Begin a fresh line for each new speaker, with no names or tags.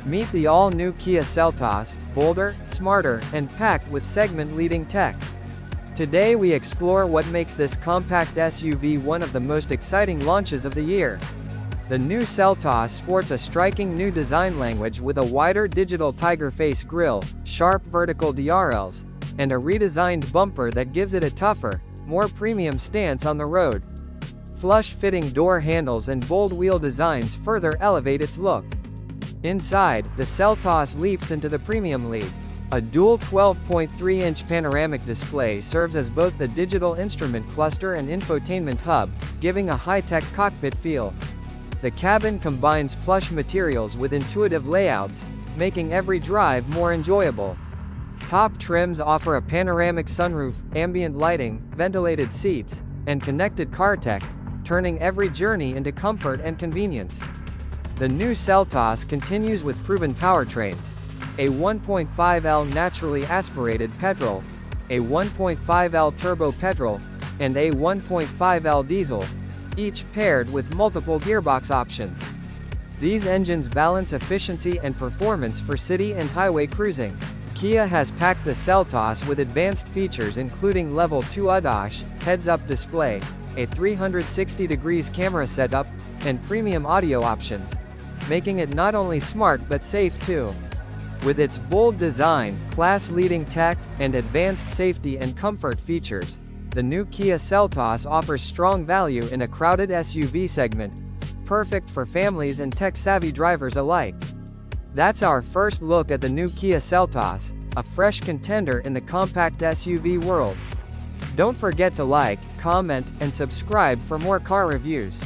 Meet the all-new Kia Seltos, bolder, smarter, and packed with segment-leading tech. Today we explore what makes this compact SUV one of the most exciting launches of the year. The new Seltos sports a striking new design language with a wider digital tiger face grille, sharp vertical DRLs, and a redesigned bumper that gives it a tougher, more premium stance on the road. Flush-fitting door handles and bold wheel designs further elevate its look. Inside, the Seltos leaps into the premium league. A dual 12.3-inch panoramic display serves as both the digital instrument cluster and infotainment hub, giving a high-tech cockpit feel. The cabin combines plush materials with intuitive layouts, making every drive more enjoyable. Top trims offer a panoramic sunroof, ambient lighting, ventilated seats, and connected car tech, turning every journey into comfort and convenience. The new Seltos continues with proven powertrains: a 1.5L naturally aspirated petrol, a 1.5L turbo petrol, and a 1.5L diesel, each paired with multiple gearbox options. These engines balance efficiency and performance for city and highway cruising. Kia has packed the Seltos with advanced features including Level 2 ADAS, heads-up display, a 360 degrees camera setup, and premium audio options, making it not only smart but safe too. With its bold design, class-leading tech, and advanced safety and comfort features, the new Kia Seltos offers strong value in a crowded SUV segment, perfect for families and tech-savvy drivers alike. That's our first look at the new Kia Seltos, a fresh contender in the compact SUV world. Don't forget to like, comment, and subscribe for more car reviews.